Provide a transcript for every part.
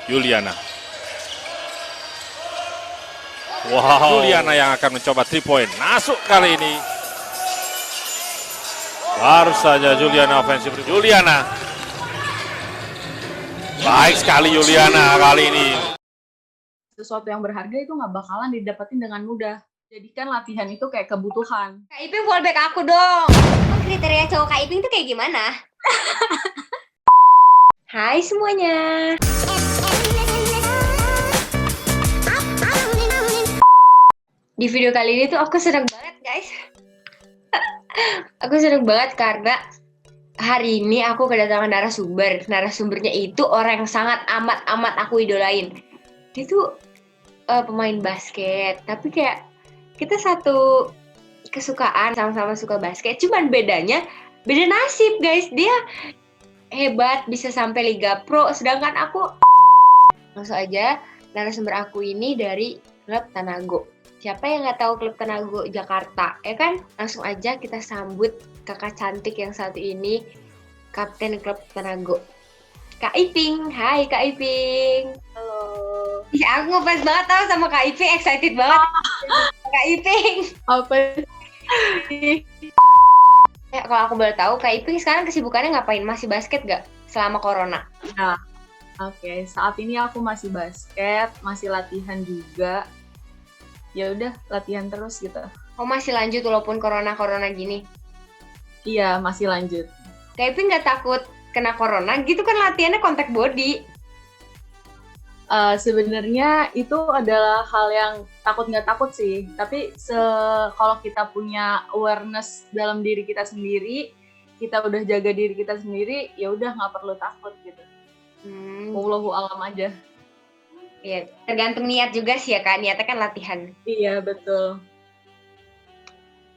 Yuliana. Wow. Yuliana yang akan mencoba 3 point. Masuk kali ini. Baru saja Juliana ofensif. Juliana. Baik sekali Juliana kali ini. Sesuatu yang berharga itu nggak bakalan didapetin dengan mudah. Jadikan latihan itu kayak kebutuhan. Kak Iping fallback aku dong. Emang kriteria cowok Kak Iping tuh kayak gimana? Hai semuanya. Di video kali ini tuh aku seneng banget guys. Aku seneng banget karena hari ini aku kedatangan narasumber. Narasumbernya itu orang yang sangat amat aku idolain. Dia tuh pemain basket, tapi kayak kita satu kesukaan, sama-sama suka basket. Cuman bedanya beda nasib guys. Dia hebat bisa sampai Liga Pro, sedangkan aku langsung aja narasumber aku ini dari klub Tanago. Siapa yang nggak tahu klub Tanago Jakarta, ya kan? Langsung aja kita sambut kakak cantik yang satu ini, kapten klub Tanago, Kak Iping. Hai Kak Iping. Halo. Ya, aku ngefans banget tau sama Kak Iping, excited banget. Kak Iping. Apa sih? Kalau aku boleh tahu, Kak Iping sekarang kesibukannya ngapain? Masih basket nggak selama corona? Nah, oke. Saat ini aku masih basket, masih latihan juga. Ya udah, latihan terus gitu. Oh masih lanjut walaupun corona gini? Iya, masih lanjut. Kak Iping nggak takut kena corona? Gitu kan latihannya contact body. Sebenarnya itu adalah hal yang takut nggak takut sih, tapi kalau kita punya awareness dalam diri kita sendiri, kita udah jaga diri kita sendiri, ya udah nggak perlu takut gitu. Wallahu alam aja. Iya, tergantung niat juga sih ya Kak, niatnya kan latihan. Iya betul.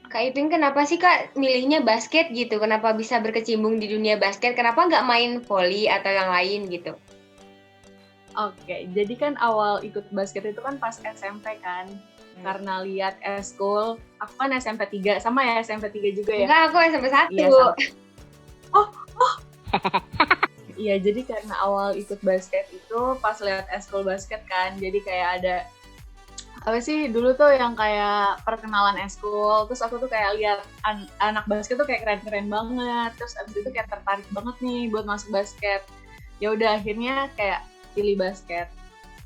Kak Iping kenapa sih Kak milihnya basket gitu? Kenapa bisa berkecimpung di dunia basket? Kenapa nggak main volley atau yang lain gitu? Oke, jadi kan awal ikut basket itu kan pas SMP kan, karena lihat eskul, aku kan SMP 3, sama ya SMP 3 juga ya? Enggak, aku SMP 1. Iya, sama. Oh. Iya, jadi karena awal ikut basket itu pas lihat eskul basket kan, jadi kayak ada, apa sih, dulu tuh yang kayak perkenalan eskul, terus aku tuh kayak lihat anak basket tuh kayak keren-keren banget, terus abis itu kayak tertarik banget nih buat masuk basket. Ya udah akhirnya kayak pilih basket.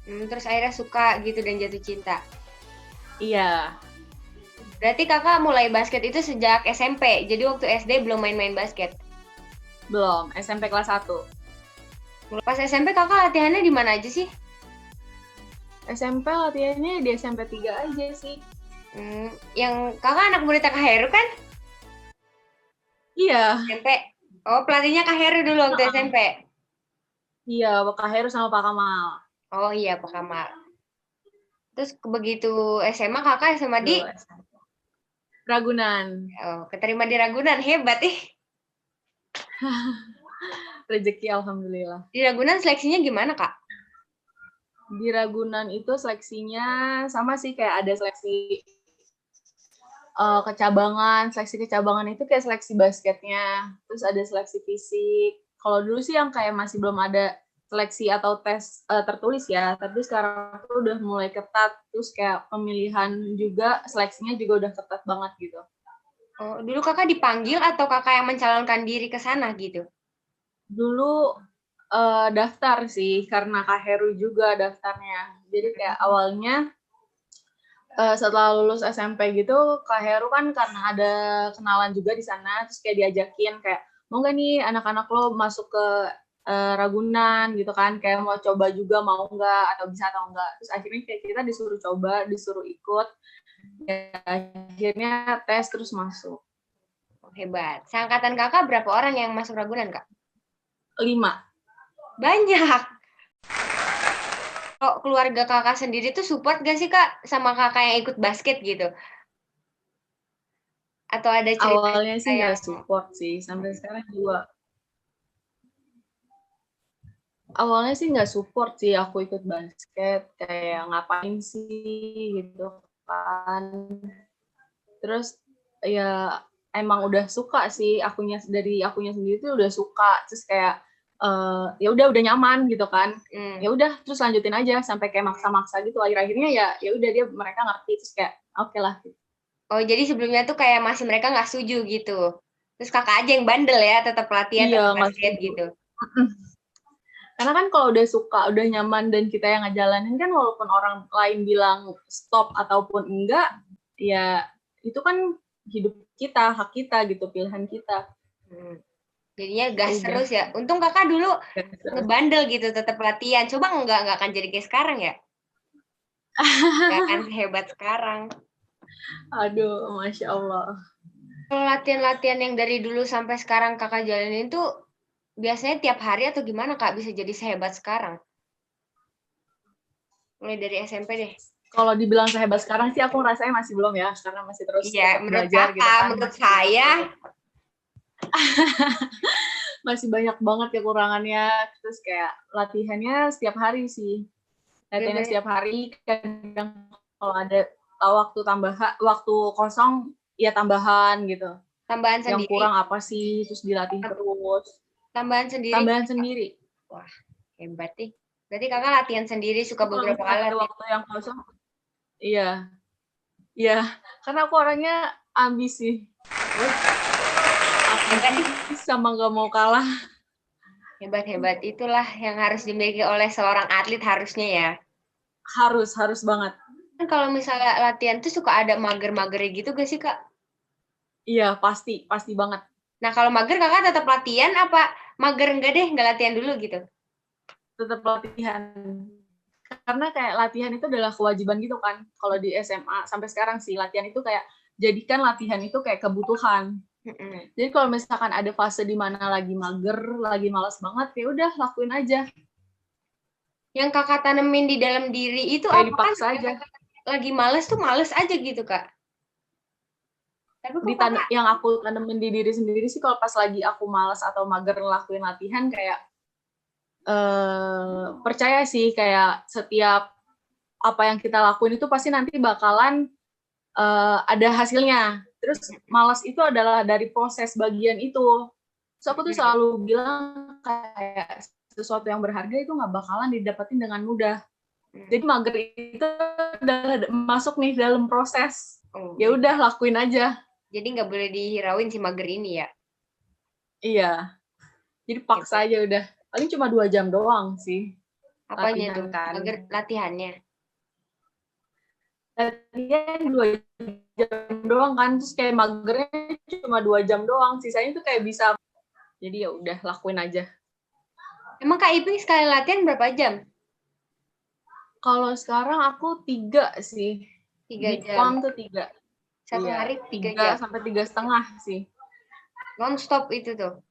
Terus akhirnya suka gitu dan jatuh cinta. Iya. Berarti kakak mulai basket itu sejak SMP, jadi waktu SD belum main-main basket? Belum, SMP kelas 1. Pas SMP kakak latihannya di mana aja sih? SMP latihannya di SMP 3 aja sih. Yang kakak anak murid Kak Heru kan? Iya. SMP. Oh, pelatihnya Kak Heru dulu waktu SMP? Iya, Kak Heru sama Pak Kamal. Oh iya, Pak Kamal. Terus begitu SMA kakak SMA di? Ragunan. Oh, keterima di Ragunan, hebat ih. Rezeki alhamdulillah. Di Ragunan seleksinya gimana kak? Di Ragunan itu seleksinya sama sih, kayak ada seleksi kecabangan. Seleksi kecabangan itu kayak seleksi basketnya, terus ada seleksi fisik. Kalau dulu sih yang kayak masih belum ada seleksi atau tes tertulis ya, tapi sekarang tuh udah mulai ketat, terus kayak pemilihan juga, seleksinya juga udah ketat banget gitu. Oh, dulu kakak dipanggil atau kakak yang mencalonkan diri ke sana gitu? Dulu daftar sih, karena Kak Heru juga daftarnya. Jadi kayak awalnya setelah lulus SMP gitu, Kak Heru kan karena ada kenalan juga di sana, terus kayak diajakin kayak, mau nggak nih anak-anak lo masuk ke Ragunan gitu kan, kayak mau coba juga mau nggak, atau bisa atau nggak. Terus akhirnya kayak kita disuruh coba, disuruh ikut, ya, akhirnya tes terus masuk. Oh, hebat. Seangkatan kakak berapa orang yang masuk Ragunan kak? 5. Banyak. Kalau keluarga kakak sendiri tuh support gak sih kak sama kakak yang ikut basket gitu? Atau ada cerita? Awalnya sih nggak support sih, sampai sekarang juga. Awalnya sih nggak support sih aku ikut basket, kayak ngapain sih gitu kan. Terus ya emang udah suka sih, dari akunya sendiri tuh udah suka, terus kayak ya udah nyaman gitu kan. Hmm. Ya udah terus lanjutin aja sampai kayak maksa-maksa gitu. Akhir-akhirnya ya udah mereka ngerti terus kayak oke lah. Oh, jadi sebelumnya tuh kayak masih mereka nggak setuju gitu. Terus kakak aja yang bandel ya, tetap latihan, Iya, tetap nggak basket setuju. gitu. Karena kan kalau udah suka, udah nyaman dan kita yang ngejalanin kan walaupun orang lain bilang stop ataupun enggak, ya itu kan hidup kita, hak kita gitu, pilihan kita. Hmm. Jadinya gas Udah. terus ya. Untung kakak dulu Gitu. ngebandel gitu, tetap latihan. Coba nggak akan jadi kayak sekarang ya. Nggak akan sehebat sekarang. Aduh, Masya Allah. Kalau latihan-latihan yang dari dulu sampai sekarang kakak jalanin tuh biasanya tiap hari atau gimana kak bisa jadi sehebat sekarang? Mulai dari SMP deh. Kalau dibilang sehebat sekarang sih aku rasanya masih belum ya, karena masih terus Iya, tetap menurut belajar kakak, gitu kan. menurut saya, Masih banyak banget kekurangannya. Terus kayak latihannya setiap hari sih. Latihannya setiap hari, kadang kalau ada waktu kosong ya tambahan gitu. tambahan Yang sendiri. kurang apa sih, terus dilatih terus. Tambahan sendiri. Tambahan sendiri. Wah, hebat nih. Berarti kakak latihan sendiri, suka Kalau beberapa kali misalnya ada latihan. waktu yang kosong, iya. Iya, karena aku orangnya ambisi. Ambisi sama gak mau kalah. Hebat-hebat. Itulah yang harus dimiliki oleh seorang atlet harusnya ya. Harus banget. Kan kalau misalnya latihan tuh suka ada mager-magernya gitu gak sih kak? Iya, pasti banget. Nah kalau mager kakak tetap latihan apa mager enggak deh, nggak latihan dulu gitu? Tetap latihan. Karena kayak latihan itu adalah kewajiban gitu kan. Kalau di SMA sampai sekarang sih latihan itu kayak jadikan latihan itu kayak kebutuhan. Jadi kalau misalkan ada fase di mana lagi mager, lagi malas banget, ya udah lakuin aja. Yang kakak tanemin di dalam diri itu Kayak apa kan? dipaksa aja. Lagi males tuh males aja gitu kak. Tapi kok kakak, Yang aku tanemin di diri sendiri sih kalau pas lagi aku malas atau mager ngelakuin latihan kayak percaya sih kayak setiap apa yang kita lakuin itu pasti nanti bakalan ada hasilnya. Terus malas itu adalah dari proses bagian itu. So aku tuh selalu bilang kayak sesuatu yang berharga itu nggak bakalan didapetin dengan mudah. Jadi mager itu udah masuk nih dalam proses. Ya udah lakuin aja. Jadi nggak boleh dihirauin si mager ini ya? Iya. Jadi paksa aja udah. Paling cuma 2 jam doang sih. Apanya tuh? Kan. Mager latihannya? Latihan 2 jam doang kan. Terus kayak magernya cuma 2 jam doang. Sisanya tuh kayak bisa. Jadi ya udah lakuin aja. Emang Kak Iping sekali latihan berapa jam? Kalau sekarang aku 3 sih. 3 jam. Di PON tuh 3. Satu iya, hari 3 jam? Sampai 3,5 sih. Non-stop itu tuh?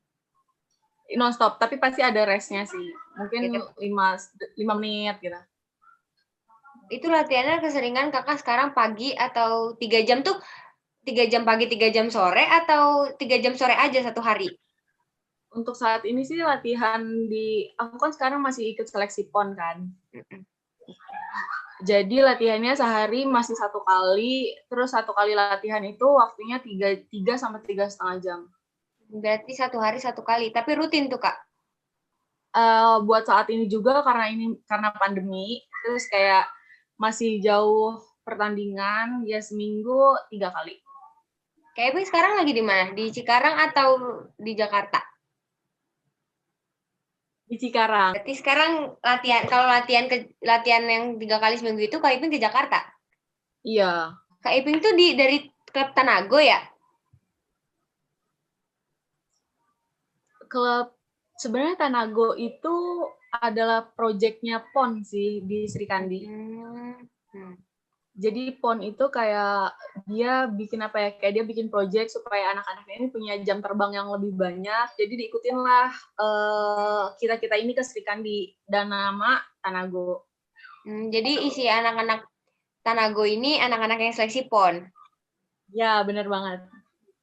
Non-stop, tapi pasti ada restnya sih. Mungkin Gitu. 5 menit gitu. Itu latihannya keseringan kakak sekarang pagi atau 3 jam tuh 3 jam pagi, 3 jam sore atau 3 jam sore aja satu hari? Untuk saat ini sih latihan aku kan sekarang masih ikut seleksi PON kan. Jadi latihannya sehari masih 1 kali, terus 1 kali latihan itu waktunya 3 sampai 3,5 jam. Berarti satu hari 1 kali, tapi rutin tuh Kak? Buat saat ini juga karena pandemi, terus kayak masih jauh pertandingan, ya seminggu 3 kali. Kak Iping sekarang lagi di mana? Di Cikarang atau di Jakarta? Di Cikarang. Berarti sekarang kalau latihan yang 3 kali seminggu itu Kak Iping ke Jakarta? Iya. Kak Iping tuh dari klub Tanago ya? Klub sebenarnya Tanago itu adalah proyeknya PON sih di Sri Kandi. Jadi PON itu kayak dia bikin kayak dia bikin proyek supaya anak-anak ini punya jam terbang yang lebih banyak. Jadi diikutin lah kita ini ke Sri Kandi dan nama Tanago. Jadi isi anak-anak Tanago ini anak-anak yang seleksi PON. Ya, benar banget.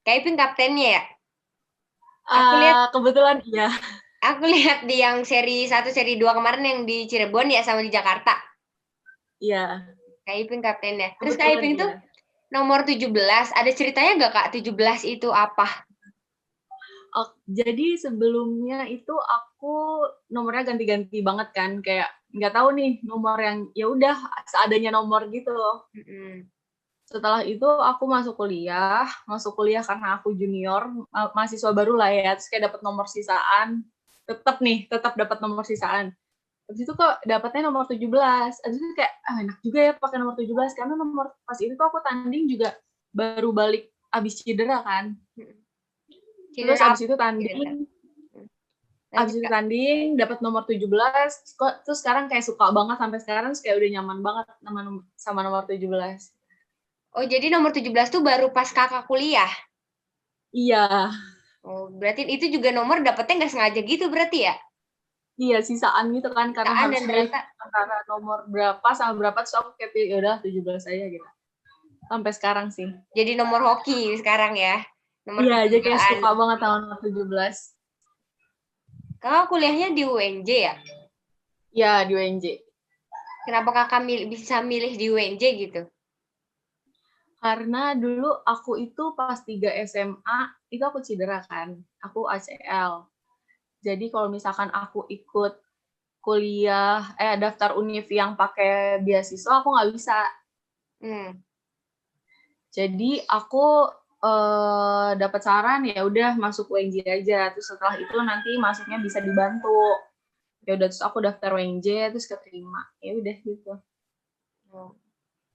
Kak Iping kaptennya ya? Kebetulan iya. Aku lihat di yang seri 1, seri 2 kemarin yang di Cirebon ya sama di Jakarta. Iya. Kak Iping kaptennya. Terus Kak Iping tuh nomor 17. Ada ceritanya nggak Kak 17 itu apa? Jadi sebelumnya itu aku nomornya ganti-ganti banget kan, kayak nggak tahu nih nomor yang ya udah seadanya nomor gitu loh. Setelah itu aku masuk kuliah karena aku junior, mahasiswa baru lah ya, terus kayak dapat nomor sisaan, tetap dapat nomor sisaan. Habis itu kok dapatnya nomor 17. Habis itu kayak enak juga ya pakai nomor 17 karena nomor pas itu tuh aku tanding juga baru balik abis cedera kan. Terus abis itu tanding dapat nomor 17, terus sekarang kayak suka banget sampai sekarang, kayak udah nyaman banget sama nomor 17. Oh, jadi nomor 17 tuh baru pas kakak kuliah? Iya. Oh, berarti itu juga nomor dapetnya nggak sengaja gitu berarti ya? Iya, sisaan gitu kan, karena Sisaan harus dan pilih data. antara nomor berapa sama berapa, terus aku kayak pilih, yaudah 17 aja gitu. Sampai sekarang sih. Jadi nomor hoki sekarang ya? Nomor Iya, jadi kayak kebanggaan. suka banget sama nomor 17. Kakak kuliahnya di UNJ ya? Iya, di UNJ. Kenapa kakak bisa milih di UNJ gitu? Karena dulu aku itu pas 3 SMA, itu aku cedera kan. Aku ACL. Jadi kalau misalkan aku ikut kuliah, daftar univ yang pakai beasiswa, aku nggak bisa. Jadi aku dapat saran, ya udah masuk UNJ aja. Terus setelah itu nanti masuknya bisa dibantu. Ya udah, terus aku daftar UNJ, terus keterima. Ya udah gitu.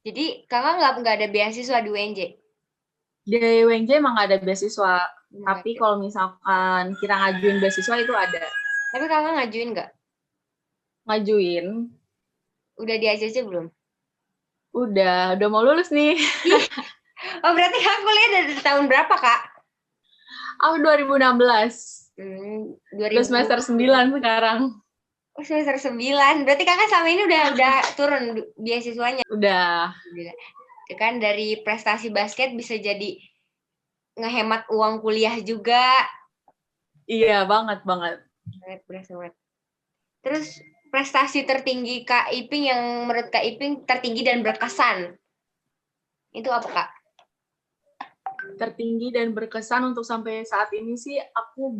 Jadi kakak nggak ada beasiswa di UNJ? Di UNJ emang nggak ada beasiswa, tapi kalau misalkan kita ngajuin beasiswa itu ada. Tapi kakak ngajuin nggak? Ngajuin. Udah di ACC belum? Udah mau lulus nih. Oh, berarti kakak kuliah dari tahun berapa, Kak? Aku 2016. 2000. Semester 9 sekarang. Oh, semester 9. Berarti kakak selama ini udah turun beasiswanya? Udah. Kan dari prestasi basket bisa jadi ngehemat uang kuliah juga. Iya, banget. Banget. Terus prestasi tertinggi Kak Iping yang menurut Kak Iping tertinggi dan berkesan, itu apa, Kak? Tertinggi dan berkesan untuk sampai saat ini sih aku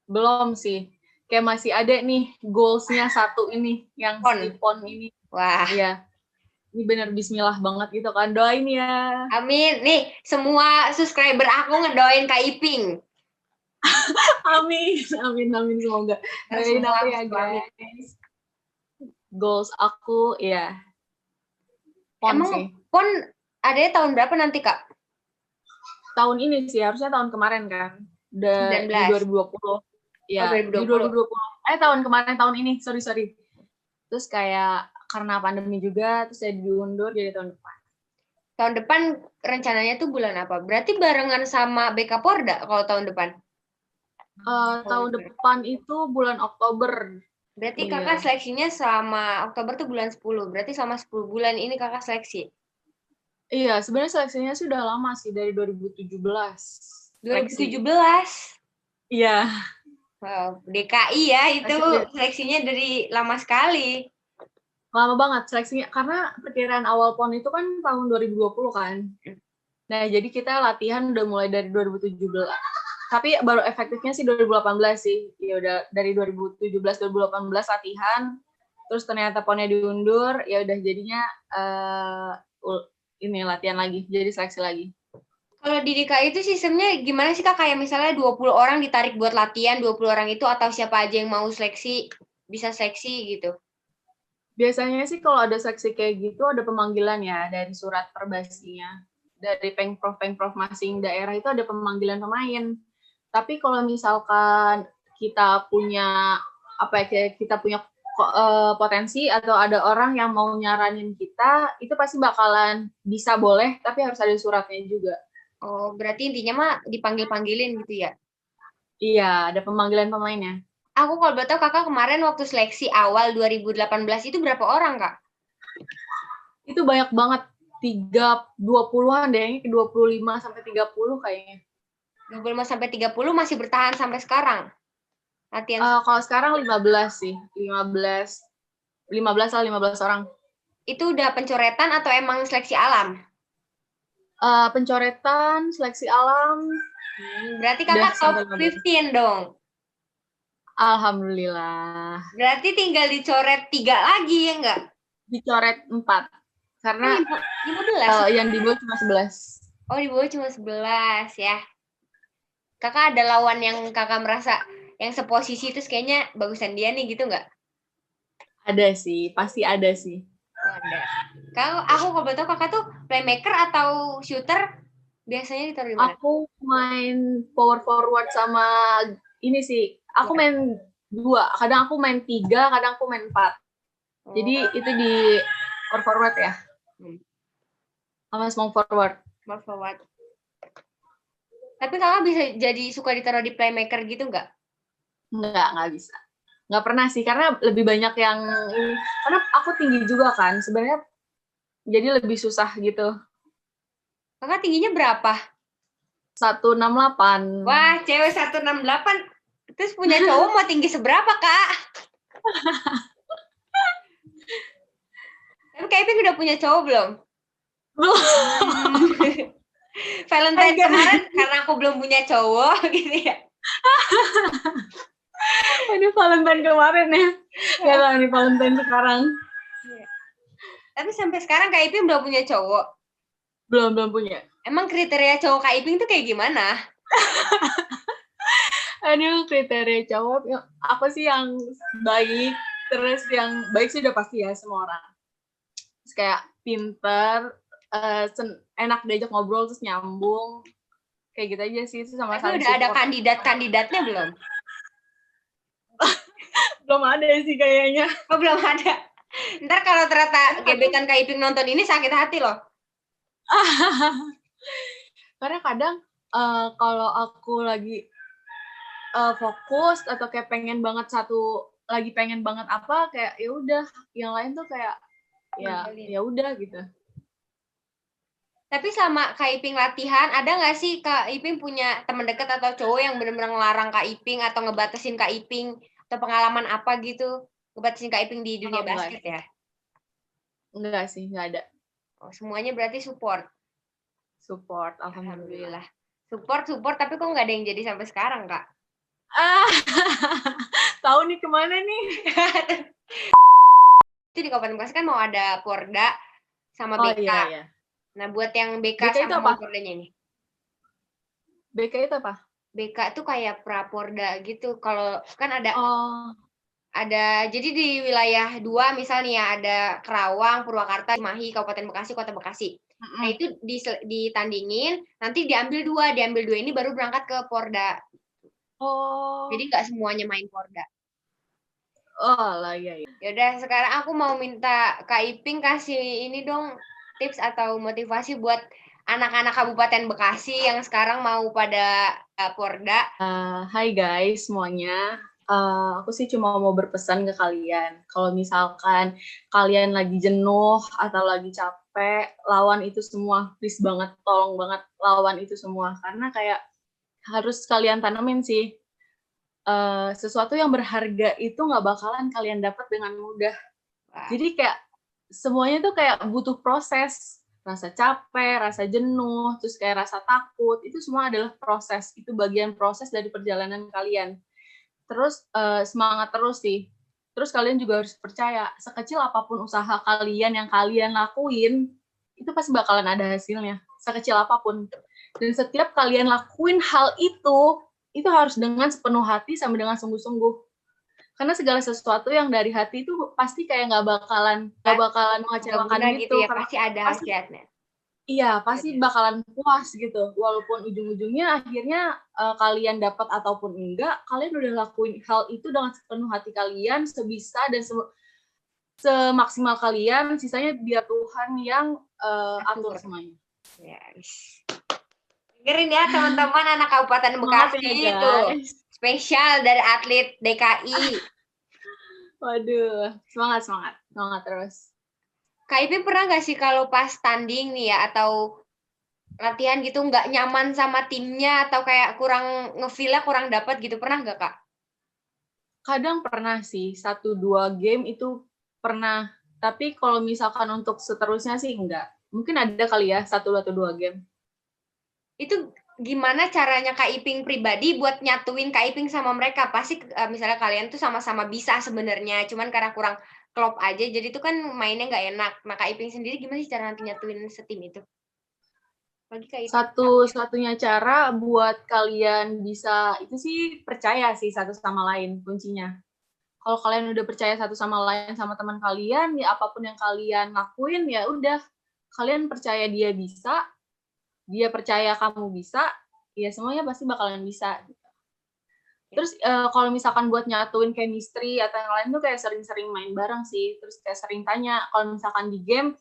belum sih. Kayak masih ada nih goals-nya satu ini, yang si PON ini. Wah. Iya. Ini bener bismillah banget gitu kan. Doain ya. Amin. Nih, semua subscriber aku ngedoain Kak Iping. Amin semoga. Doain aku ya guys. Goals aku ya. PON emang sih. PON adanya tahun berapa nanti, Kak? Tahun ini sih, harusnya tahun kemarin kan. Di 2020. Ya, di 2020. Tahun ini, sorry. Terus kayak karena pandemi juga, terus jadi diundur jadi tahun depan. Tahun depan rencananya tuh bulan apa? Berarti barengan sama BK Porda kalau tahun depan? Tahun depan itu bulan Oktober. Berarti kakak seleksinya selama Oktober tuh bulan 10. Berarti selama 10 bulan ini kakak seleksi? Iya, sebenarnya seleksinya sudah lama sih, dari 2017. 2017? Iya. Wow, DKI ya itu seleksinya dari lama sekali. Lama banget seleksinya, karena perkiraan awal PON itu kan tahun 2020 kan. Nah, jadi kita latihan udah mulai dari 2017. Tapi baru efektifnya sih 2018 sih. Ya udah dari 2017 2018 latihan, terus ternyata PON-nya diundur, ya udah jadinya ini latihan lagi, jadi seleksi lagi. Kalau di DKI itu sistemnya gimana sih, Kak? Kayak misalnya 20 orang ditarik buat latihan, 20 orang itu atau siapa aja yang mau seleksi bisa seleksi gitu? Biasanya sih kalau ada seleksi kayak gitu ada pemanggilan ya dari surat perbasinya. Dari pemprov masing daerah itu ada pemanggilan pemain. Tapi kalau misalkan kita punya potensi atau ada orang yang mau nyaranin kita, itu pasti bakalan bisa boleh, tapi harus ada suratnya juga. Oh, berarti intinya mah dipanggil-panggilin gitu ya? Iya, ada pemanggilan pemainnya. Aku kalau betul kakak kemarin waktu seleksi awal 2018 itu berapa orang, Kak? Itu banyak banget, 20-an deh, 25 sampai 30 kayaknya. 25 sampai 30 masih bertahan sampai sekarang? Latihan. Kalau sekarang 15 sih, 15 orang. Itu udah pencoretan atau emang seleksi alam? Pencoretan, seleksi alam. Berarti kakak top 15 dong? Alhamdulillah. Berarti tinggal dicoret 3 lagi ya enggak? Dicoret 4. Karena 15. yang di bawah cuma 11. Oh, di bawah cuma 11 ya. Kakak ada lawan yang kakak merasa yang seposisi terus kayaknya bagusan dia nih gitu nggak? Ada sih, pasti ada sih. Oh, ada. Kalau betul kakak tuh playmaker atau shooter biasanya ditaruh di mana? Aku main power forward sama ini sih. Aku main 2. Kadang aku main 3, kadang aku main 4. Jadi itu di power forward ya. Sama small forward. Small forward. Tapi kakak bisa jadi suka ditaruh di playmaker gitu nggak? Nggak bisa. Nggak pernah sih, karena lebih banyak yang ini. Karena aku tinggi juga kan, sebenarnya jadi lebih susah gitu. Kakak tingginya berapa? 168. Wah, cewek 168. Terus punya cowok mau tinggi seberapa, Kak? Tapi Kak Iping udah punya cowok belum? Valentine kemarin karena aku belum punya cowok gitu ya. Ini Valentine kemarin ya. Gak tahu nih Valentine sekarang. Tapi sampai sekarang Kak Iping belum punya cowok. Belum punya. Emang kriteria cowok Kak Iping tuh kayak gimana? Aduh, kriteria cowok apa sih yang baik? Terus yang baik sih udah pasti ya semua orang. Terus kayak pinter, enak diajak ngobrol, terus nyambung. Kayak gitu aja sih. Itu sama Tapi udah ada kandidatnya belum? Belum ada sih kayaknya. Oh, belum ada. Ntar kalau ternyata gebetan Kak Iping nonton ini sakit hati loh. Karena kadang kalau aku lagi fokus atau kayak pengen banget apa kayak ya udah, yang lain tuh kayak ya udah gitu. Tapi sama Kak Iping latihan, ada nggak sih Kak Iping punya teman dekat atau cowok yang benar-benar ngelarang Kak Iping atau ngebatasin Kak Iping atau pengalaman apa gitu ngebatasin Kak Iping di dunia basket ya? Enggak sih, enggak ada. Oh, semuanya berarti support. Support, alhamdulillah. Support, tapi kok nggak ada yang jadi sampai sekarang, Kak? Tahu nih kemana nih? Itu di Kabupaten Bekasi kan mau ada Porda sama BK. Iya. Nah, buat yang BK sama mau Pordanya ini. BK itu apa? BK itu kayak Praporda gitu. Kalau kan ada jadi di wilayah 2 misalnya ya, ada Kerawang, Purwakarta, Cimahi, Kabupaten Bekasi, Kota Bekasi. Nah, itu ditandingin, nanti diambil 2 ini baru berangkat ke Porda. Jadi nggak semuanya main Porda. Oh lah, iya. Yaudah, sekarang aku mau minta Kak Iping kasih ini dong, tips atau motivasi buat anak-anak Kabupaten Bekasi yang sekarang mau pada Porda. Hai guys semuanya. Aku sih cuma mau berpesan ke kalian. Kalau misalkan kalian lagi jenuh atau lagi capek, lawan itu semua. Please banget, tolong banget lawan itu semua. Karena kayak harus kalian tanemin sih. Sesuatu yang berharga itu nggak bakalan kalian dapat dengan mudah. Jadi kayak semuanya tuh kayak butuh proses. Rasa capek, rasa jenuh, terus kayak rasa takut. Itu semua adalah proses. Itu bagian proses dari perjalanan kalian. Terus semangat terus sih. Terus kalian juga harus percaya, sekecil apapun usaha kalian yang kalian lakuin, itu pasti bakalan ada hasilnya. Sekecil apapun. Dan setiap kalian lakuin hal itu harus dengan sepenuh hati sama dengan sungguh-sungguh. Karena segala sesuatu yang dari hati itu pasti kayak nggak bakalan mengecewakan gitu. Ya, pasti ada hasilnya. Iya, pasti bakalan puas gitu. Walaupun ujung-ujungnya akhirnya kalian dapat ataupun enggak, kalian udah lakuin hal itu dengan sepenuh hati kalian, sebisa dan semaksimal kalian, sisanya biar Tuhan yang atur semuanya. Yes. Dengerin ya teman-teman anak Kabupaten Bekasi itu. Spesial dari atlet DKI. Waduh, semangat terus. Kak Iping pernah nggak sih kalau pas tanding nih ya atau latihan gitu nggak nyaman sama timnya atau kayak kurang ngefeel-nya kurang dapat gitu, pernah nggak Kak? Kadang pernah sih, 1-2 game itu pernah. Tapi kalau misalkan untuk seterusnya sih enggak. Mungkin ada kali ya 1 atau 2 game. Itu gimana caranya Kak Iping pribadi buat nyatuin Kak Iping sama mereka? Pasti misalnya kalian tuh sama-sama bisa sebenarnya, cuman karena kurang klop aja, jadi tuh kan mainnya nggak enak. Nah Kak Iping sendiri gimana sih cara nanti nyatuin setim itu? Bagi Kak Iping. Satu-satunya cara buat kalian bisa itu sih percaya sih satu sama lain kuncinya. Kalau kalian udah percaya satu sama lain sama teman kalian, ya apapun yang kalian lakuin ya udah kalian percaya dia bisa, dia percaya kamu bisa, ya semuanya pasti bakalan bisa. Terus kalau misalkan buat nyatuin chemistry atau yang lain tuh kayak sering-sering main bareng sih. Terus kayak sering tanya kalau misalkan di game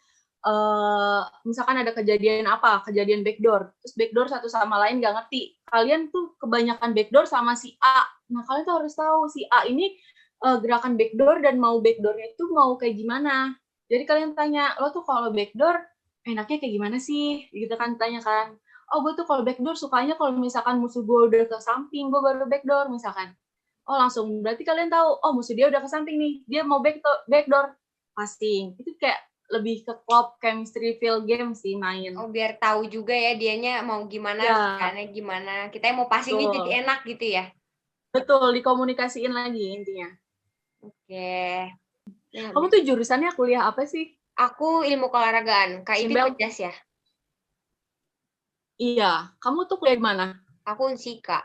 misalkan ada kejadian backdoor, terus backdoor satu sama lain nggak ngerti. Kalian tuh kebanyakan backdoor sama si A. Nah, kalian tuh harus tahu si A ini gerakan backdoor dan mau backdoornya itu mau kayak gimana. Jadi kalian tanya, lo tuh kalau backdoor enaknya kayak gimana sih? Gitu kan tanya kan. Oh, gue tuh kalau backdoor sukanya kalau misalkan musuh gue udah ke samping, gue baru backdoor misalkan. Oh, langsung berarti kalian tahu, oh musuh dia udah ke samping nih, dia mau backdoor passing. Itu kayak lebih ke klop chemistry feel game sih main. Oh, biar tahu juga ya dianya mau gimana, caranya gimana. Kita mau passingnya jadi enak gitu ya. Betul, dikomunikasiin lagi intinya. Oke. Ya, kamu tuh jurusannya kuliah apa sih? Aku ilmu keolahragaan. Kak Iping pejas ya? Iya. Kamu tuh kuliah di mana? Aku Unsika.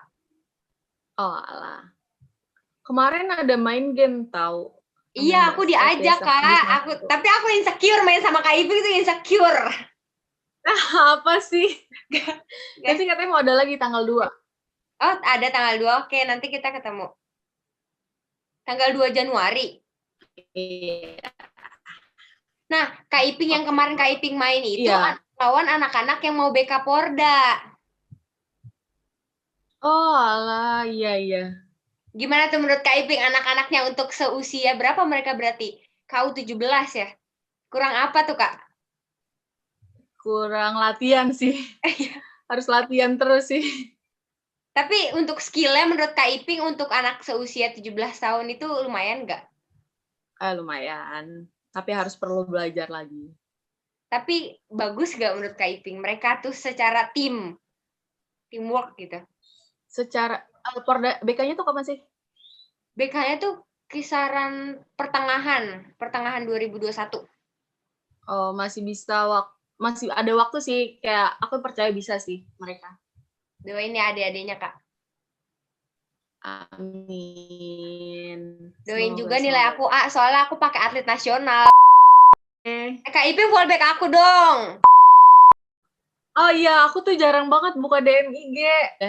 Oh, alah. Kemarin ada main game tahu. Iya, aku diajak, Kak. Tapi aku insecure main sama Kak Iping tuh insecure. Apa sih? Nanti katanya mau ada lagi tanggal 2. Oh, ada tanggal 2. Oke, nanti kita ketemu. Tanggal 2 Januari. Iya. Nah, Kak Iping yang kemarin Kak Iping main itu lawan anak-anak yang mau BK Porda. Oh, alah, iya. Gimana tuh menurut Kak Iping anak-anaknya untuk seusia berapa mereka berarti? Kau 17 ya? Kurang apa tuh, Kak? Kurang latihan sih. Harus latihan terus sih. Tapi untuk skillnya menurut Kak Iping untuk anak seusia 17 tahun itu lumayan nggak? Lumayan. Tapi harus perlu belajar lagi. Tapi bagus nggak menurut Kak Iping? Mereka tuh secara teamwork gitu. Secara BK-nya tuh kapan sih? BK-nya tuh kisaran pertengahan 2021. Oh, masih masih ada waktu sih, kayak aku percaya bisa sih mereka. Doain ya adik-adiknya, Kak. Amin. Doain juga nilai aku A, soalnya aku pakai atlet nasional. Kak Iping follow back aku dong. Oh iya, aku tuh jarang banget buka DM IG.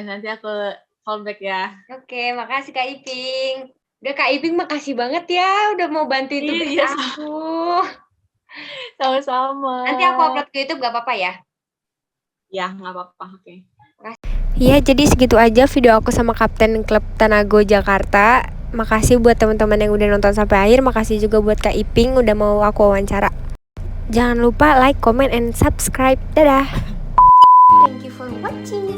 Nanti aku follow back ya. Oke, makasih Kak Iping. Udah Kak Iping makasih banget ya udah mau bantuin tugas aku. Sama-sama. Nanti aku upload ke YouTube gak apa-apa ya? Ya, gak apa-apa. Oke. Ya, jadi segitu aja video aku sama Kapten Klub Tanago Jakarta. Makasih buat teman-teman yang udah nonton sampai akhir. Makasih juga buat Kak Iping udah mau aku wawancara. Jangan lupa like, comment, and subscribe. Dadah. Thank you for watching.